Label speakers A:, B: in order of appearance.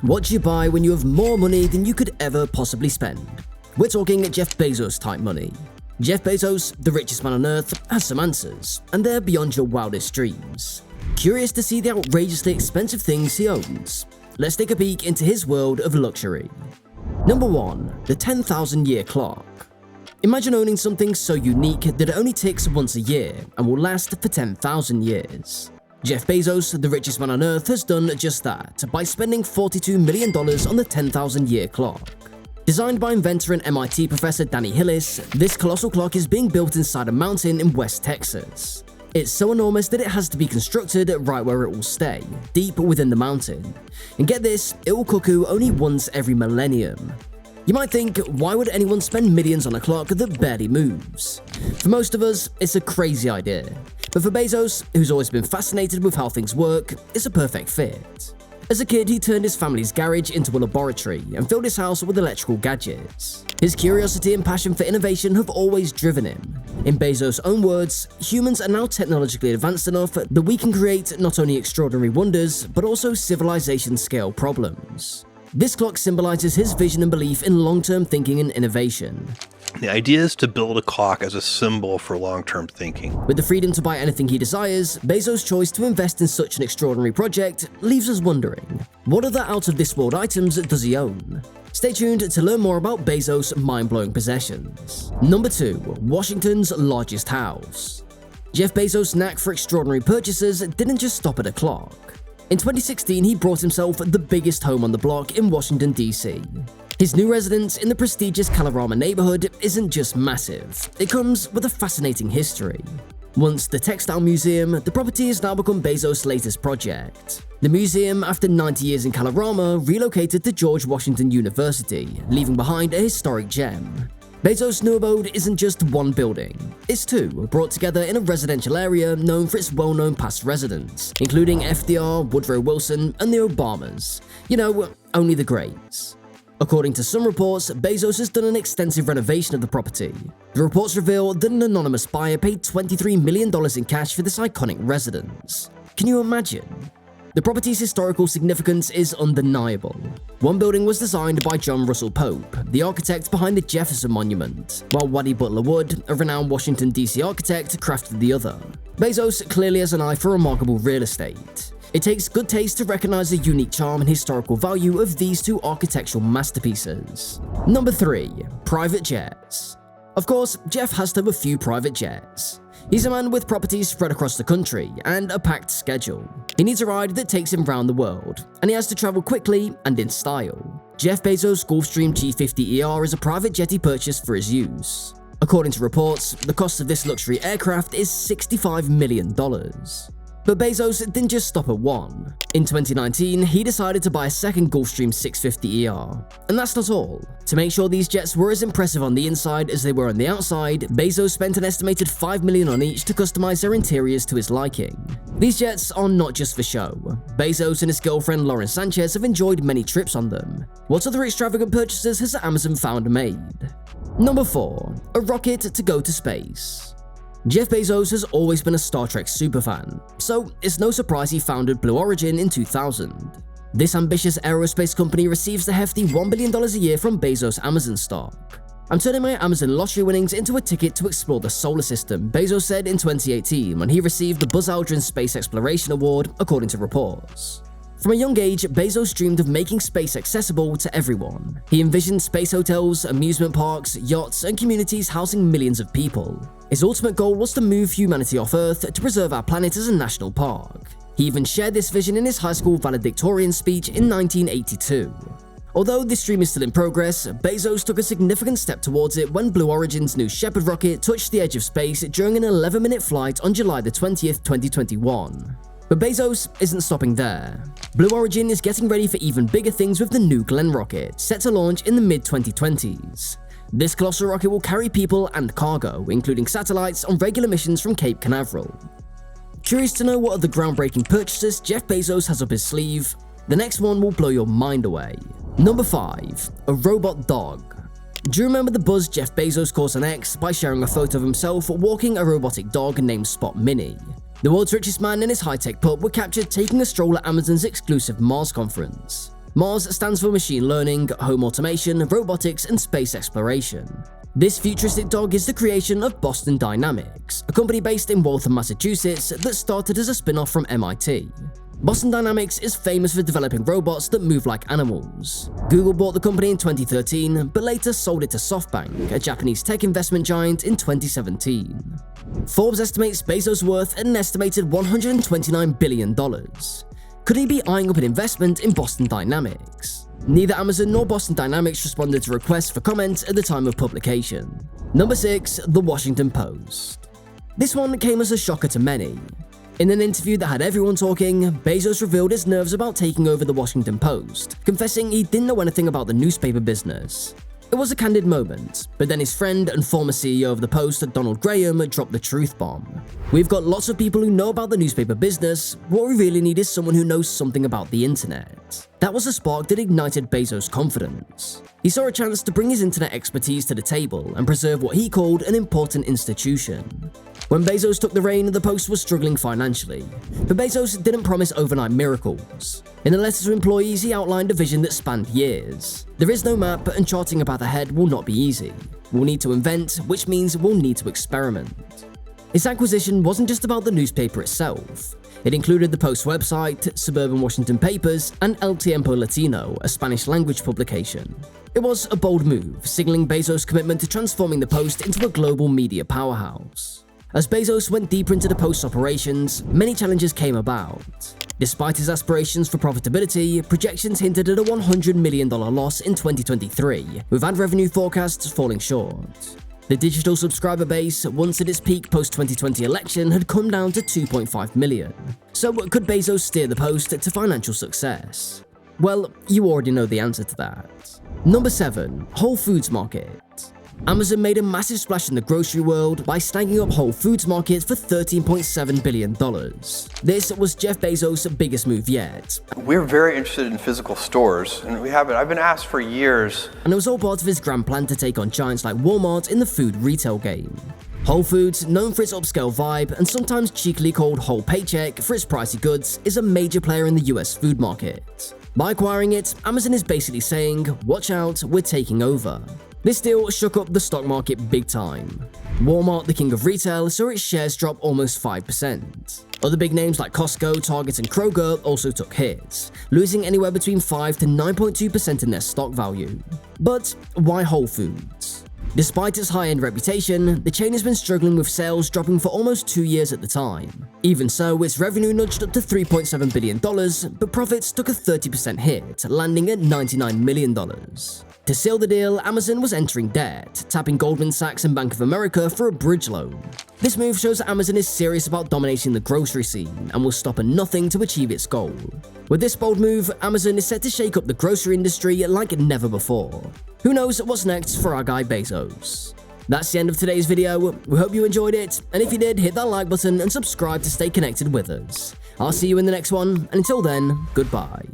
A: What do you buy when you have more money than you could ever possibly spend? We're talking Jeff Bezos type money. Jeff Bezos, the richest man on earth, has some answers, and they're beyond your wildest dreams. Curious to see the outrageously expensive things he owns? Let's take a peek into his world of luxury. Number 1. The 10,000-year clock. Imagine owning something so unique that it only ticks once a year and will last for 10,000 years. Jeff Bezos, the richest man on earth, has done just that by spending $42 million on the 10,000-year clock. Designed by inventor and MIT professor Danny Hillis, this colossal clock is being built inside a mountain in West Texas. It's so enormous that it has to be constructed right where it will stay, deep within the mountain. And get this, it will cuckoo only once every millennium. You might think, why would anyone spend millions on a clock that barely moves? For most of us, it's a crazy idea. But for Bezos, who's always been fascinated with how things work, it's a perfect fit. As a kid, he turned his family's garage into a laboratory and filled his house with electrical gadgets. His curiosity and passion for innovation have always driven him. In Bezos' own words, humans are now technologically advanced enough that we can create not only extraordinary wonders, but also civilization-scale problems. This clock symbolizes his vision and belief in long-term thinking and innovation.
B: The idea is to build a clock as a symbol for long-term thinking.
A: With the freedom to buy anything he desires, Bezos' choice to invest in such an extraordinary project leaves us wondering, what other out-of-this-world items does he own? Stay tuned to learn more about Bezos' mind-blowing possessions. Number 2. Washington's largest house. Jeff Bezos' knack for extraordinary purchases didn't just stop at a clock. In 2016, he bought himself the biggest home on the block in Washington, D.C. His new residence in the prestigious Kalorama neighborhood isn't just massive, it comes with a fascinating history. Once the textile museum, the property has now become Bezos' latest project. The museum, after 90 years in Kalorama, relocated to George Washington University, leaving behind a historic gem. Bezos' new abode isn't just one building, it's two, brought together in a residential area known for its well-known past residents, including FDR, Woodrow Wilson, and the Obamas. You know, only the greats. According to some reports, Bezos has done an extensive renovation of the property. The reports reveal that an anonymous buyer paid $23 million in cash for this iconic residence. Can you imagine? The property's historical significance is undeniable. One building was designed by John Russell Pope, the architect behind the Jefferson Monument, while Waddy Butler Wood, a renowned Washington, D.C. architect, crafted the other. Bezos clearly has an eye for remarkable real estate. It takes good taste to recognize the unique charm and historical value of these two architectural masterpieces. Number 3. Private jets. Of course, Jeff has to have a few private jets. He's a man with properties spread across the country and a packed schedule. He needs a ride that takes him around the world, and he has to travel quickly and in style. Jeff Bezos' Gulfstream G50ER is a private jet he purchased for his use. According to reports, the cost of this luxury aircraft is $65 million. But Bezos didn't just stop at one. In 2019, he decided to buy a second Gulfstream 650ER. And that's not all. To make sure these jets were as impressive on the inside as they were on the outside, Bezos spent an estimated $5 million on each to customize their interiors to his liking. These jets are not just for show. Bezos and his girlfriend Lauren Sanchez have enjoyed many trips on them. What other extravagant purchases has Amazon found made? Number 4. A rocket to go to space. Jeff Bezos has always been a Star Trek superfan, so it's no surprise he founded Blue Origin in 2000. This ambitious aerospace company receives the hefty $1 billion a year from Bezos' Amazon stock. "I'm turning my Amazon lottery winnings into a ticket to explore the solar system," Bezos said in 2018 when he received the Buzz Aldrin Space Exploration Award, according to reports. From a young age, Bezos dreamed of making space accessible to everyone. He envisioned space hotels, amusement parks, yachts, and communities housing millions of people. His ultimate goal was to move humanity off Earth to preserve our planet as a national park. He even shared this vision in his high school valedictorian speech in 1982. Although this dream is still in progress, Bezos took a significant step towards it when Blue Origin's New Shepard rocket touched the edge of space during an 11-minute flight on July 20th, 2021. But Bezos isn't stopping there. Blue Origin is getting ready for even bigger things with the New Glenn rocket, set to launch in the mid-2020s. This colossal rocket will carry people and cargo, including satellites, on regular missions from Cape Canaveral. Curious to know what other groundbreaking purchases Jeff Bezos has up his sleeve? The next one will blow your mind away. Number 5. A robot dog. Do you remember the buzz Jeff Bezos caused on X by sharing a photo of himself walking a robotic dog named Spot Mini? The world's richest man and his high-tech pup were captured taking a stroll at Amazon's exclusive Mars conference. Mars stands for machine learning, home automation, robotics, and space exploration. This futuristic dog is the creation of Boston Dynamics, a company based in Waltham, Massachusetts that started as a spin-off from MIT. Boston Dynamics is famous for developing robots that move like animals. Google bought the company in 2013, but later sold it to SoftBank, a Japanese tech investment giant, in 2017. Forbes estimates Bezos' worth at an estimated $129 billion. Could he be eyeing up an investment in Boston Dynamics? Neither Amazon nor Boston Dynamics responded to requests for comment at the time of publication. Number 6. The Washington Post. This one came as a shocker to many. In an interview that had everyone talking, Bezos revealed his nerves about taking over the Washington Post, confessing he didn't know anything about the newspaper business. It was a candid moment, but then his friend and former CEO of the Post, Donald Graham, dropped the truth bomb. "We've got lots of people who know about the newspaper business. What we really need is someone who knows something about the internet." That was a spark that ignited Bezos' confidence. He saw a chance to bring his internet expertise to the table and preserve what he called an important institution. When Bezos took the reign, the Post was struggling financially, but Bezos didn't promise overnight miracles. In a letter to employees, he outlined a vision that spanned years. "There is no map, and charting a path ahead will not be easy. We'll need to invent, which means we'll need to experiment." His acquisition wasn't just about the newspaper itself. It included the Post website, Suburban Washington Papers, and El Tiempo Latino, a Spanish-language publication. It was a bold move, signaling Bezos' commitment to transforming the Post into a global media powerhouse. As Bezos went deeper into the Post's operations, many challenges came about. Despite his aspirations for profitability, projections hinted at a $100 million loss in 2023, with ad revenue forecasts falling short. The digital subscriber base, once at its peak post-2020 election, had come down to 2.5 million. So could Bezos steer the Post to financial success? Well, you already know the answer to that. Number 7. Whole Foods Market. Amazon made a massive splash in the grocery world by snagging up Whole Foods Market for $13.7 billion. This was Jeff Bezos' biggest move yet.
C: We're very interested in physical stores, and we haven't. I've been asked for years.
A: And it was all part of his grand plan to take on giants like Walmart in the food retail game. Whole Foods, known for its upscale vibe and sometimes cheekily called Whole Paycheck for its pricey goods, is a major player in the US food market. By acquiring it, Amazon is basically saying, "Watch out, we're taking over." This deal shook up the stock market big time. Walmart, the king of retail, saw its shares drop almost 5%. Other big names like Costco, Target, and Kroger also took hits, losing anywhere between 5 to 9.2% in their stock value. But why Whole Foods? Despite its high-end reputation, the chain has been struggling with sales dropping for almost 2 years at the time. Even so, its revenue nudged up to $3.7 billion, but profits took a 30% hit, landing at $99 million. To seal the deal, Amazon was entering debt, tapping Goldman Sachs and Bank of America for a bridge loan. This move shows that Amazon is serious about dominating the grocery scene and will stop at nothing to achieve its goal. With this bold move, Amazon is set to shake up the grocery industry like never before. Who knows what's next for our guy Bezos? That's the end of today's video. We hope you enjoyed it, and if you did, hit that like button and subscribe to stay connected with us. I'll see you in the next one, and until then, goodbye.